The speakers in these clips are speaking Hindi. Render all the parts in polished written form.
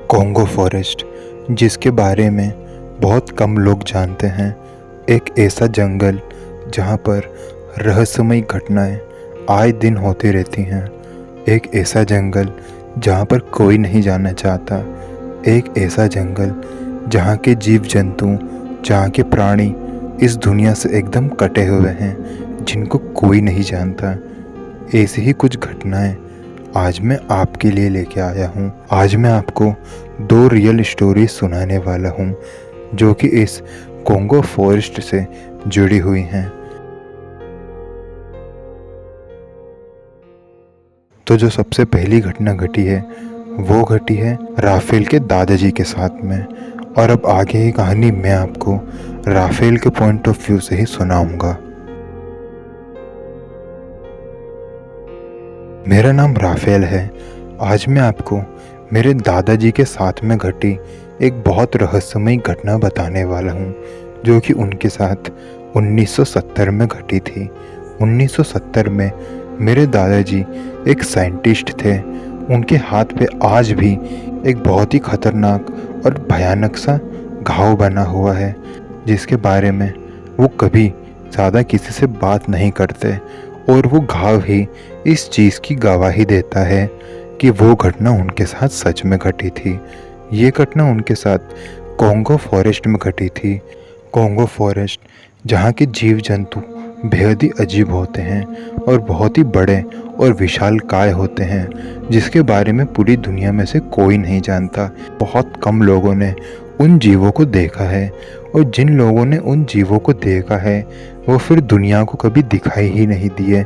कॉन्गो फॉरेस्ट, जिसके बारे में बहुत कम लोग जानते हैं, एक ऐसा जंगल जहाँ पर रहस्यमयी घटनाएं आए दिन होती रहती हैं। एक ऐसा जंगल जहाँ पर कोई नहीं जाना चाहता। एक ऐसा जंगल जहाँ के जीव जंतु, जहाँ के प्राणी इस दुनिया से एकदम कटे हुए हैं, जिनको कोई नहीं जानता। ऐसी ही कुछ घटनाएं आज मैं आपके लिए लेके आया हूँ। आज मैं आपको 2 रियल स्टोरी सुनाने वाला हूँ जो कि इस कॉन्गो फॉरेस्ट से जुड़ी हुई हैं। तो जो सबसे पहली घटना घटी है वो घटी है राफेल के दादाजी के साथ में। और अब आगे की कहानी मैं आपको राफेल के पॉइंट ऑफ व्यू से ही सुनाऊंगा। मेरा नाम राफेल है। आज मैं आपको मेरे दादाजी के साथ में घटी एक बहुत रहस्यमयी घटना बताने वाला हूँ जो कि उनके साथ 1970 में घटी थी। 1970 में मेरे दादाजी एक साइंटिस्ट थे। उनके हाथ पे आज भी एक बहुत ही खतरनाक और भयानक सा घाव बना हुआ है, जिसके बारे में वो कभी ज़्यादा किसी से बात नहीं करते। और वो घाव ही इस चीज़ की गवाही देता है कि वो घटना उनके साथ सच में घटी थी। ये घटना उनके साथ कॉन्गो फॉरेस्ट में घटी थी। कॉन्गो फॉरेस्ट जहाँ के जीव जंतु बेहद ही अजीब होते हैं और बहुत ही बड़े और विशालकाय होते हैं, जिसके बारे में पूरी दुनिया में से कोई नहीं जानता। बहुत कम लोगों ने उन जीवों को देखा है, और जिन लोगों ने उन जीवों को देखा है वो फिर दुनिया को कभी दिखाई ही नहीं दिए।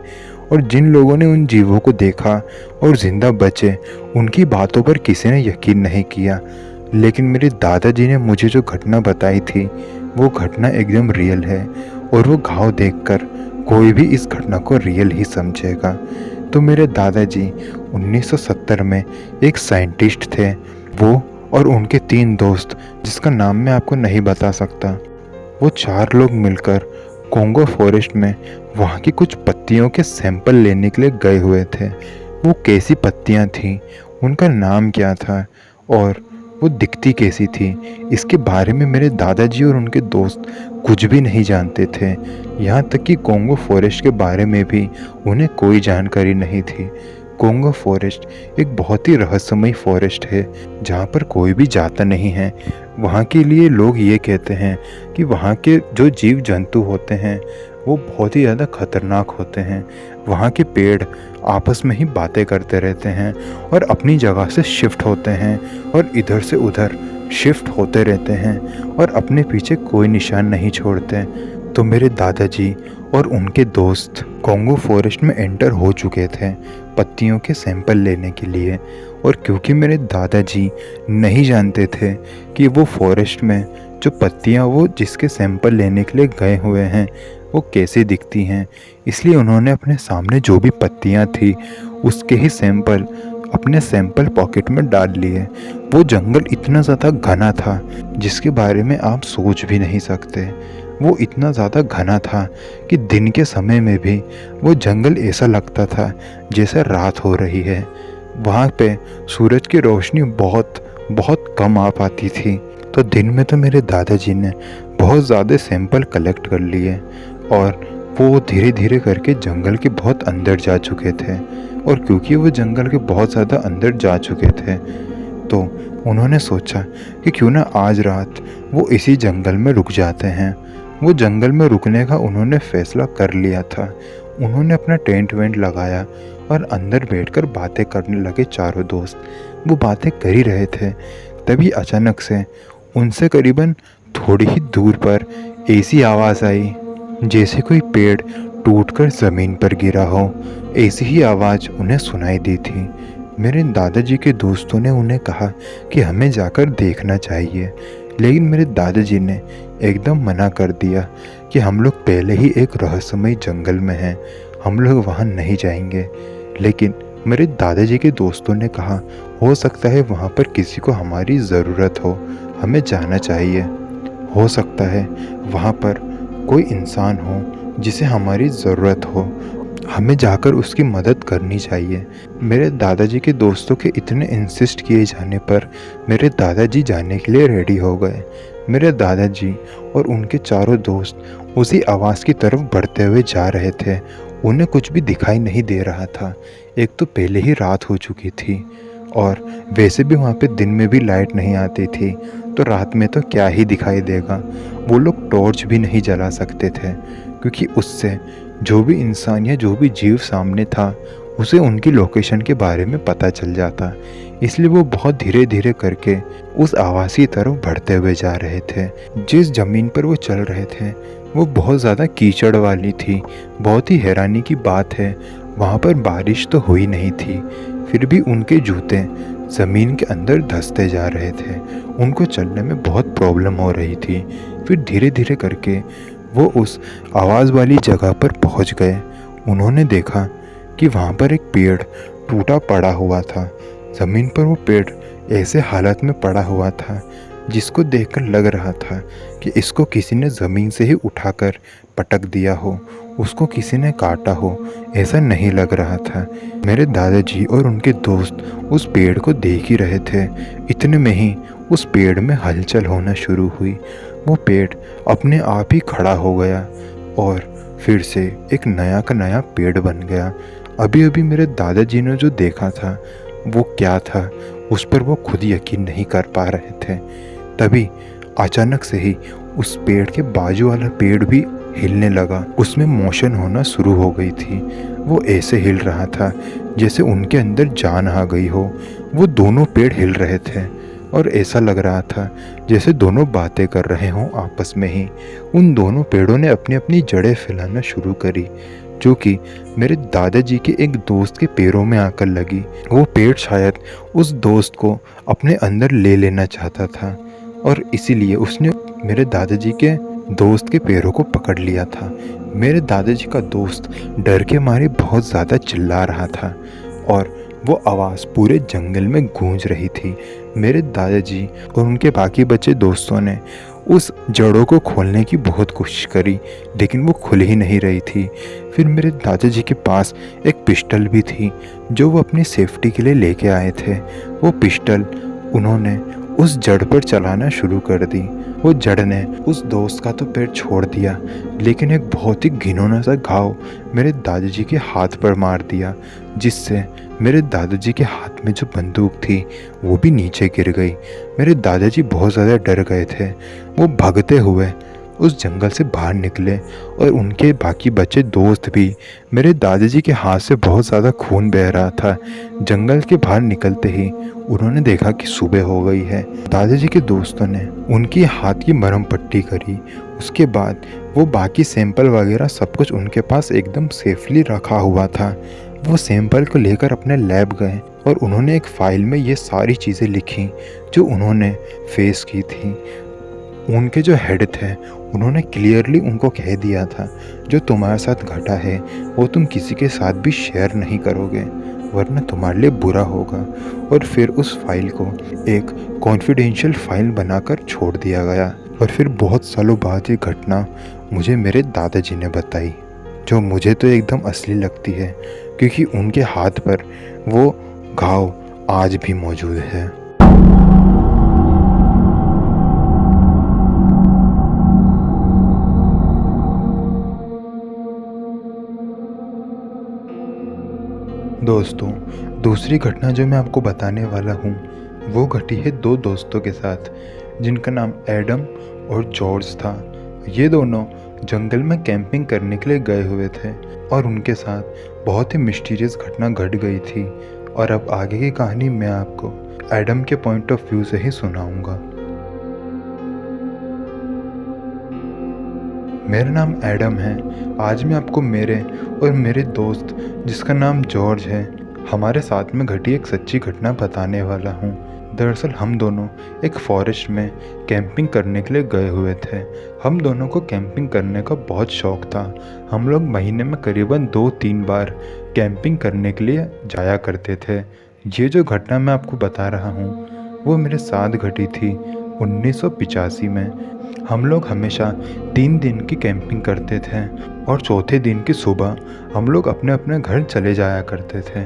और जिन लोगों ने उन जीवों को देखा और ज़िंदा बचे, उनकी बातों पर किसी ने यकीन नहीं किया। लेकिन मेरे दादाजी ने मुझे जो घटना बताई थी वो घटना एकदम रियल है, और वो घाव देखकर कोई भी इस घटना को रियल ही समझेगा। तो मेरे दादाजी 1970 में एक साइंटिस्ट थे। वो और उनके 3 दोस्त, जिसका नाम मैं आपको नहीं बता सकता, वो 4 लोग मिलकर कॉन्गो फॉरेस्ट में वहाँ की कुछ पत्तियों के सैंपल लेने के लिए गए हुए थे। वो कैसी पत्तियाँ थीं, उनका नाम क्या था और वो दिखती कैसी थी, इसके बारे में मेरे दादाजी और उनके दोस्त कुछ भी नहीं जानते थे। यहाँ तक कि कॉन्गो फॉरेस्ट के बारे में भी उन्हें कोई जानकारी नहीं थी। कॉन्गो फॉरेस्ट एक बहुत ही रहस्यमयी फॉरेस्ट है जहाँ पर कोई भी जाता नहीं है। वहाँ के लिए लोग ये कहते हैं कि वहाँ के जो जीव जंतु होते हैं वो बहुत ही ज़्यादा खतरनाक होते हैं। वहाँ के पेड़ आपस में ही बातें करते रहते हैं और अपनी जगह से शिफ्ट होते हैं और इधर से उधर शिफ्ट होते रहते हैं और अपने पीछे कोई निशान नहीं छोड़ते। तो मेरे दादाजी और उनके दोस्त कॉन्गो फॉरेस्ट में एंटर हो चुके थे पत्तियों के सैंपल लेने के लिए। और क्योंकि मेरे दादाजी नहीं जानते थे कि वो फॉरेस्ट में जो पत्तियां वो जिसके सैंपल लेने के लिए गए हुए हैं वो कैसी दिखती हैं, इसलिए उन्होंने अपने सामने जो भी पत्तियां थी उसके ही सैंपल अपने सैंपल पॉकेट में डाल लिए। वो जंगल इतना ज़्यादा घना था जिसके बारे में आप सोच भी नहीं सकते। वो इतना ज़्यादा घना था कि दिन के समय में भी वो जंगल ऐसा लगता था जैसे रात हो रही है। वहाँ पे सूरज की रोशनी बहुत बहुत कम आ पाती थी। तो दिन में तो मेरे दादाजी ने बहुत ज़्यादा सैंपल कलेक्ट कर लिए और वो धीरे धीरे करके जंगल के बहुत अंदर जा चुके थे। और क्योंकि वो जंगल के बहुत ज़्यादा अंदर जा चुके थे तो उन्होंने सोचा कि क्यों ना आज रात वो इसी जंगल में रुक जाते हैं। वो जंगल में रुकने का उन्होंने फ़ैसला कर लिया था। उन्होंने अपना टेंट वेंट लगाया और अंदर बैठकर बातें करने लगे चारों दोस्त। वो बातें कर ही रहे थे, तभी अचानक से उनसे करीबन थोड़ी ही दूर पर ऐसी आवाज़ आई जैसे कोई पेड़ टूटकर ज़मीन पर गिरा हो। ऐसी ही आवाज़ उन्हें सुनाई दी थी। मेरे दादाजी के दोस्तों ने उन्हें कहा कि हमें जाकर देखना चाहिए, लेकिन मेरे दादाजी ने एकदम मना कर दिया कि हम लोग पहले ही एक रहस्यमयी जंगल में हैं, हम लोग वहाँ नहीं जाएंगे। लेकिन मेरे दादाजी के दोस्तों ने कहा हो सकता है वहाँ पर किसी को हमारी ज़रूरत हो, हमें जाना चाहिए। हो सकता है वहाँ पर कोई इंसान हो जिसे हमारी ज़रूरत हो, हमें जाकर उसकी मदद करनी चाहिए। मेरे दादाजी के दोस्तों के इतने इंसिस्ट किए जाने पर मेरे दादाजी जाने के लिए रेडी हो गए। मेरे दादाजी और उनके चारों दोस्त उसी आवाज़ की तरफ बढ़ते हुए जा रहे थे। उन्हें कुछ भी दिखाई नहीं दे रहा था। एक तो पहले ही रात हो चुकी थी और वैसे भी वहाँ पे दिन में भी लाइट नहीं आती थी, तो रात में तो क्या ही दिखाई देगा। वो लोग टॉर्च भी नहीं जला सकते थे, क्योंकि उससे जो भी इंसान या जो भी जीव सामने था उसे उनकी लोकेशन के बारे में पता चल जाता। इसलिए वो बहुत धीरे धीरे करके उस आवाज़ की तरफ बढ़ते हुए जा रहे थे। जिस ज़मीन पर वो चल रहे थे वो बहुत ज़्यादा कीचड़ वाली थी। बहुत ही हैरानी की बात है, वहाँ पर बारिश तो हुई नहीं थी, फिर भी उनके जूते ज़मीन के अंदर धंसते जा रहे थे। उनको चलने में बहुत प्रॉब्लम हो रही थी। फिर धीरे धीरे करके वो उस आवाज़ वाली जगह पर पहुंच गए। उन्होंने देखा कि वहाँ पर एक पेड़ टूटा पड़ा हुआ था। ज़मीन पर वो पेड़ ऐसे हालत में पड़ा हुआ था जिसको देखकर लग रहा था कि इसको किसी ने ज़मीन से ही उठाकर पटक दिया हो, उसको किसी ने काटा हो। ऐसा नहीं लग रहा था। मेरे दादाजी और उनके दोस्त उस पेड़ को देख ही रहे थे। इतने में ही उस पेड़ में हलचल होना शुरू हुई। वो पेड़ अपने आप ही खड़ा हो गया और फिर से एक नया का नया पेड़ बन गया। अभी अभी मेरे दादाजी ने जो देखा था वो क्या था, उस पर वो खुद यकीन नहीं कर पा रहे थे। तभी अचानक से ही उस पेड़ के बाजू वाला पेड़ भी हिलने लगा। उसमें मोशन होना शुरू हो गई थी। वो ऐसे हिल रहा था जैसे उनके अंदर जान आ गई हो। वो दोनों पेड़ हिल रहे थे और ऐसा लग रहा था जैसे दोनों बातें कर रहे हों आपस में ही। उन दोनों पेड़ों ने अपनी अपनी जड़ें फैलाना शुरू करी, जो कि मेरे दादाजी के एक दोस्त के पैरों में आकर लगी। वो पेड़ शायद उस दोस्त को अपने अंदर ले लेना चाहता था और इसीलिए उसने मेरे दादाजी के दोस्त के पैरों को पकड़ लिया था। मेरे दादाजी का दोस्त डर के मारे बहुत ज़्यादा चिल्ला रहा था और वो आवाज़ पूरे जंगल में गूंज रही थी। मेरे दादाजी और उनके बाकी बच्चे दोस्तों ने उस जड़ों को खोलने की बहुत कोशिश करी, लेकिन वो खुल ही नहीं रही थी। फिर मेरे दादाजी के पास एक पिस्टल भी थी जो वो अपनी सेफ्टी के लिए लेके आए थे। वो पिस्टल उन्होंने उस जड़ पर चलाना शुरू कर दी। वो जड़ ने उस दोस्त का तो पैर छोड़ दिया, लेकिन एक बहुत ही घिनौना सा घाव मेरे दादाजी के हाथ पर मार दिया, जिससे मेरे दादाजी के हाथ में जो बंदूक थी वो भी नीचे गिर गई। मेरे दादाजी बहुत ज़्यादा डर गए थे। वो भागते हुए उस जंगल से बाहर निकले और उनके बाकी बचे दोस्त भी। मेरे दादाजी के हाथ से बहुत ज़्यादा खून बह रहा था। जंगल के बाहर निकलते ही उन्होंने देखा कि सुबह हो गई है। दादाजी के दोस्तों ने उनकी हाथ की मरहम पट्टी करी। उसके बाद वो बाकी सैंपल वगैरह सब कुछ उनके पास एकदम सेफली रखा हुआ था। वो सैंपल को लेकर अपने लैब गए और उन्होंने एक फ़ाइल में ये सारी चीज़ें लिखी जो उन्होंने फेस की थी। उनके जो हेड थे उन्होंने क्लियरली उनको कह दिया था, जो तुम्हारे साथ घटा है वो तुम किसी के साथ भी शेयर नहीं करोगे, वरना तुम्हारे लिए बुरा होगा। और फिर उस फाइल को एक कॉन्फिडेंशियल फाइल बनाकर छोड़ दिया गया। और फिर बहुत सालों बाद ये घटना मुझे मेरे दादाजी ने बताई, जो मुझे तो एकदम असली लगती है, क्योंकि उनके हाथ पर वो घाव आज भी मौजूद है। दोस्तों, दूसरी घटना जो मैं आपको बताने वाला हूँ वो घटी है दो दोस्तों के साथ, जिनका नाम एडम और जॉर्ज था। ये दोनों जंगल में कैंपिंग करने के लिए गए हुए थे और उनके साथ बहुत ही मिस्टीरियस घटना घट गई थी। और अब आगे की कहानी मैं आपको एडम के पॉइंट ऑफ व्यू से ही सुनाऊंगा। मेरा नाम एडम है। आज मैं आपको मेरे और मेरे दोस्त, जिसका नाम जॉर्ज है, हमारे साथ में घटी एक सच्ची घटना बताने वाला हूँ। दरअसल हम दोनों एक फॉरेस्ट में कैंपिंग करने के लिए गए हुए थे। हम दोनों को कैंपिंग करने का बहुत शौक़ था। हम लोग महीने में करीबन 2-3 बार कैंपिंग करने के लिए जाया करते थे। ये जो घटना मैं आपको बता रहा हूँ वो मेरे साथ घटी थी। 1985 में हम लोग हमेशा 3 दिन की कैंपिंग करते थे और चौथे दिन की सुबह हम लोग अपने अपने घर चले जाया करते थे।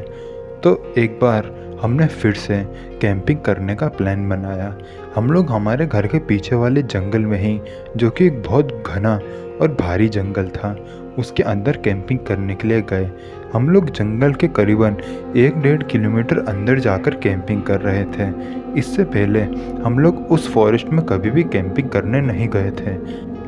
तो एक बार हमने फिर से कैंपिंग करने का प्लान बनाया। हम लोग हमारे घर के पीछे वाले जंगल में ही, जो कि एक बहुत घना और भारी जंगल था, उसके अंदर कैंपिंग करने के लिए गए। हम लोग जंगल के करीबन 1-1.5 किलोमीटर अंदर जाकर कैंपिंग कर रहे थे। इससे पहले हम लोग उस फॉरेस्ट में कभी भी कैंपिंग करने नहीं गए थे,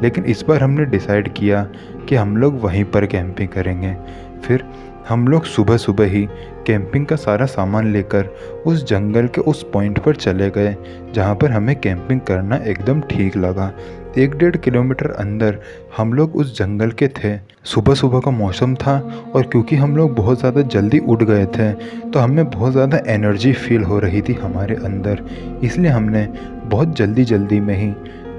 लेकिन इस बार हमने डिसाइड किया कि हम लोग वहीं पर कैंपिंग करेंगे। फिर हम लोग सुबह सुबह ही कैंपिंग का सारा सामान लेकर उस जंगल के उस पॉइंट पर चले गए जहाँ पर हमें कैंपिंग करना एकदम ठीक लगा। 1-1.5 किलोमीटर अंदर हम लोग उस जंगल के थे। सुबह सुबह का मौसम था और क्योंकि हम लोग बहुत ज़्यादा जल्दी उठ गए थे तो हमें बहुत ज़्यादा एनर्जी फील हो रही थी हमारे अंदर, इसलिए हमने बहुत जल्दी में ही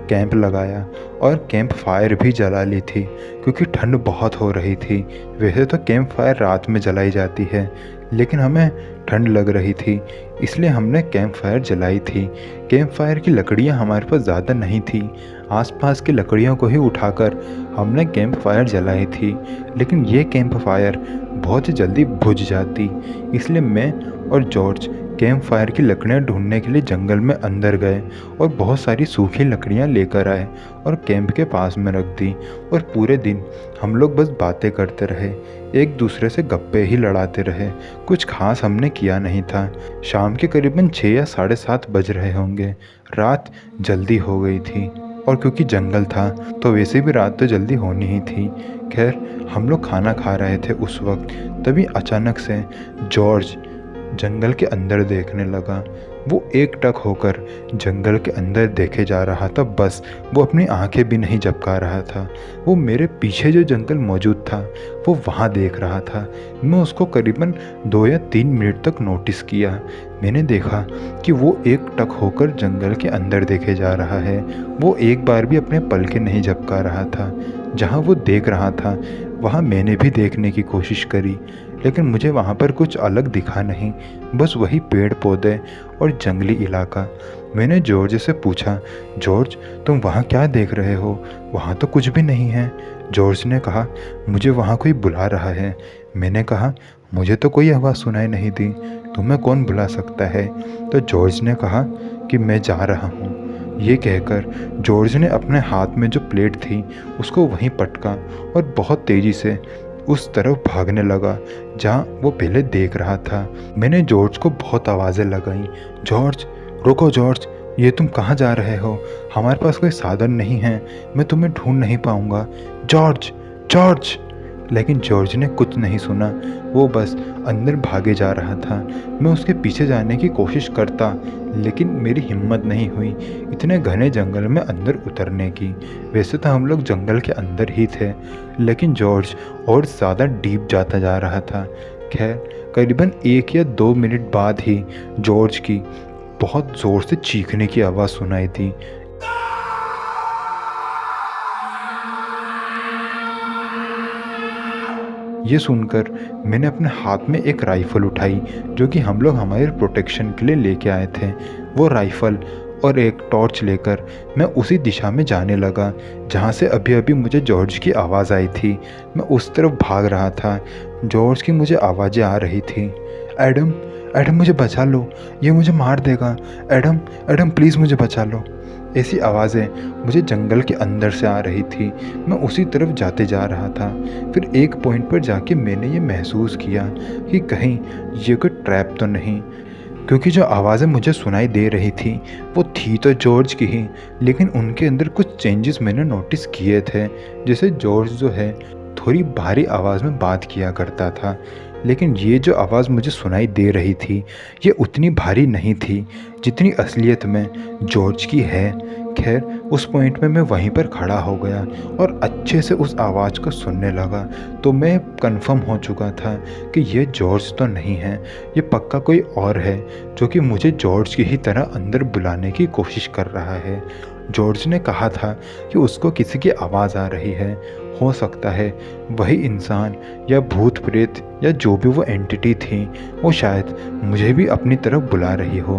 कैंप लगाया और कैंप फायर भी जला ली थी क्योंकि ठंड बहुत हो रही थी। वैसे तो कैंप फायर रात में जलाई जाती है, लेकिन हमें ठंड लग रही थी, इसलिए हमने कैंप फायर जलाई थी। कैंप फायर की लकड़ियाँ हमारे पास ज़्यादा नहीं थी, आसपास की लकड़ियों को ही उठाकर हमने कैंप फायर जलाई थी, लेकिन ये कैंप फायर बहुत ही जल्दी बुझ जाती। इसलिए मैं और जॉर्ज कैंप फायर की लकड़ियाँ ढूंढने के लिए जंगल में अंदर गए और बहुत सारी सूखी लकड़ियाँ लेकर आए और कैंप के पास में रख दी। और पूरे दिन हम लोग बस बातें करते रहे, एक दूसरे से गप्पे ही लड़ाते रहे। कुछ खास हमने किया नहीं था। शाम के करीबन 6 या 7:30 बज रहे होंगे। रात जल्दी हो गई थी और क्योंकि जंगल था तो वैसे भी रात तो जल्दी होनी ही थी। खैर, हम लोग खाना खा रहे थे उस वक्त, तभी अचानक से जॉर्ज जंगल के अंदर देखने लगा। वो एकटक होकर जंगल के अंदर देखे जा रहा था, बस वो अपनी आंखें भी नहीं झपका रहा था। वो मेरे पीछे जो जंगल मौजूद था वो वहाँ देख रहा था। मैं उसको करीबन 2 या 3 मिनट तक नोटिस किया। मैंने देखा कि वो एकटक होकर जंगल के अंदर देखे जा रहा है। वो एक बार भी अपने पलके नहीं झपका रहा था। जहाँ वो देख रहा था वहाँ मैंने भी देखने की कोशिश करी, लेकिन मुझे वहाँ पर कुछ अलग दिखा नहीं, बस वही पेड़ पौधे और जंगली इलाका। मैंने जॉर्ज से पूछा, जॉर्ज तुम वहाँ क्या देख रहे हो? वहाँ तो कुछ भी नहीं है। जॉर्ज ने कहा, मुझे वहाँ कोई बुला रहा है। मैंने कहा, मुझे तो कोई आवाज़ सुनाई नहीं दी, तुम्हें कौन बुला सकता है? तो जॉर्ज ने कहा कि मैं जा रहा हूँ। ये कहकर जॉर्ज ने अपने हाथ में जो प्लेट थी उसको वहीं पटका और बहुत तेज़ी से उस तरफ भागने लगा जहाँ वो पहले देख रहा था। मैंने जॉर्ज को बहुत आवाज़ें लगाई, जॉर्ज रुको, जॉर्ज ये तुम कहाँ जा रहे हो? हमारे पास कोई साधन नहीं है, मैं तुम्हें ढूंढ नहीं पाऊँगा। जॉर्ज जॉर्ज लेकिन जॉर्ज ने कुछ नहीं सुना, वो बस अंदर भागे जा रहा था। मैं उसके पीछे जाने की कोशिश करता, लेकिन मेरी हिम्मत नहीं हुई इतने घने जंगल में अंदर उतरने की। वैसे तो हम लोग जंगल के अंदर ही थे, लेकिन जॉर्ज और ज़्यादा डीप जाता जा रहा था। खैर, करीबन 1 या 2 मिनट बाद ही जॉर्ज की बहुत ज़ोर से चीखने की आवाज़ सुनाई दी। ये सुनकर मैंने अपने हाथ में एक राइफ़ल उठाई जो कि हम लोग हमारे प्रोटेक्शन के लिए लेके आए थे। वो राइफ़ल और एक टॉर्च लेकर मैं उसी दिशा में जाने लगा जहाँ से अभी अभी मुझे जॉर्ज की आवाज़ आई थी। मैं उस तरफ भाग रहा था। जॉर्ज की मुझे आवाज़ें आ रही थी, एडम एडम मुझे बचा लो, ये मुझे मार देगा, एडम एडम प्लीज़ मुझे बचा लो। ऐसी आवाज़ें मुझे जंगल के अंदर से आ रही थी। मैं उसी तरफ जाते जा रहा था। फिर एक पॉइंट पर जाके मैंने ये महसूस किया कि कहीं ये कोई ट्रैप तो नहीं, क्योंकि जो आवाज़ें मुझे सुनाई दे रही थी वो थी तो जॉर्ज की ही, लेकिन उनके अंदर कुछ चेंजेस मैंने नोटिस किए थे। जैसे जॉर्ज जो है थोड़ी भारी आवाज़ में बात किया करता था, लेकिन ये जो आवाज़ मुझे सुनाई दे रही थी ये उतनी भारी नहीं थी जितनी असलियत में जॉर्ज की है। खैर, उस पॉइंट में मैं वहीं पर खड़ा हो गया और अच्छे से उस आवाज़ को सुनने लगा, तो मैं कंफर्म हो चुका था कि ये जॉर्ज तो नहीं है, ये पक्का कोई और है जो कि मुझे जॉर्ज की ही तरह अंदर बुलाने की कोशिश कर रहा है। जॉर्ज ने कहा था कि उसको किसी की आवाज़ आ रही है। हो सकता है वही इंसान या भूत प्रेत या जो भी वो एंटिटी थी वो शायद मुझे भी अपनी तरफ बुला रही हो।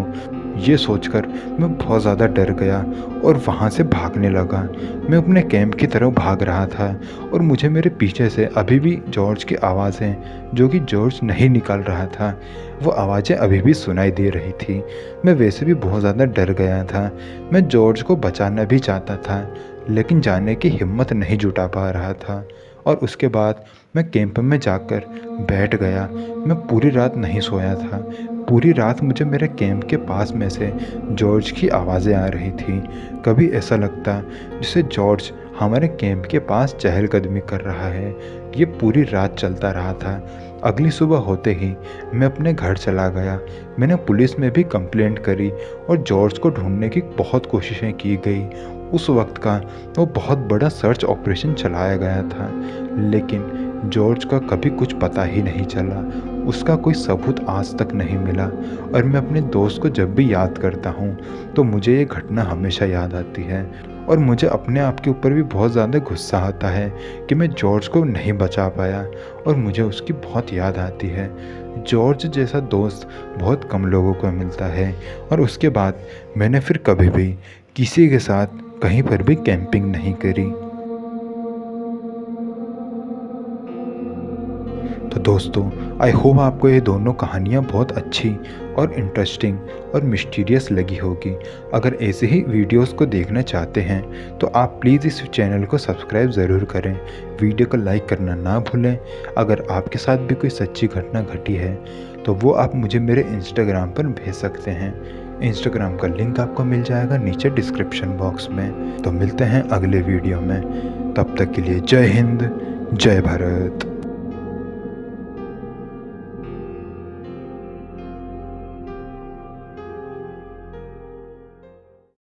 ये सोचकर मैं बहुत ज़्यादा डर गया और वहाँ से भागने लगा। मैं अपने कैंप की तरफ भाग रहा था और मुझे मेरे पीछे से अभी भी जॉर्ज की आवाज़ें, जो कि जॉर्ज नहीं निकाल रहा था, वो आवाज़ें अभी भी सुनाई दे रही थी। मैं वैसे भी बहुत ज़्यादा डर गया था। मैं जॉर्ज को बचाना भी चाहता था, लेकिन जाने की हिम्मत नहीं जुटा पा रहा था। और उसके बाद मैं कैंप में जाकर बैठ गया। मैं पूरी रात नहीं सोया था। पूरी रात मुझे मेरे कैंप के पास में से जॉर्ज की आवाज़ें आ रही थी। कभी ऐसा लगता जैसे जॉर्ज हमारे कैंप के पास चहलकदमी कर रहा है। ये पूरी रात चलता रहा था। अगली सुबह होते ही मैं अपने घर चला गया। मैंने पुलिस में भी कंप्लेंट करी और जॉर्ज को ढूंढने की बहुत कोशिशें की गई। उस वक्त का वो बहुत बड़ा सर्च ऑपरेशन चलाया गया था, लेकिन जॉर्ज का कभी कुछ पता ही नहीं चला। उसका कोई सबूत आज तक नहीं मिला। और मैं अपने दोस्त को जब भी याद करता हूँ तो मुझे ये घटना हमेशा याद आती है और मुझे अपने आप के ऊपर भी बहुत ज़्यादा गुस्सा आता है कि मैं जॉर्ज को नहीं बचा पाया और मुझे उसकी बहुत याद आती है। जॉर्ज जैसा दोस्त बहुत कम लोगों को मिलता है और उसके बाद मैंने फिर कभी भी किसी के साथ कहीं पर भी कैंपिंग नहीं करी। तो दोस्तों, आई होप आपको ये दोनों कहानियाँ बहुत अच्छी और इंटरेस्टिंग और मिस्टीरियस लगी होगी। अगर ऐसे ही वीडियोस को देखना चाहते हैं तो आप प्लीज़ इस चैनल को सब्सक्राइब ज़रूर करें। वीडियो को लाइक करना ना भूलें। अगर आपके साथ भी कोई सच्ची घटना घटी है तो वो आप मुझे मेरे इंस्टाग्राम पर भेज सकते हैं। इंस्टाग्राम का लिंक आपको मिल जाएगा नीचे डिस्क्रिप्शन बॉक्स में। तो मिलते हैं अगले वीडियो में। तब तक के लिए जय हिंद, जय भारत।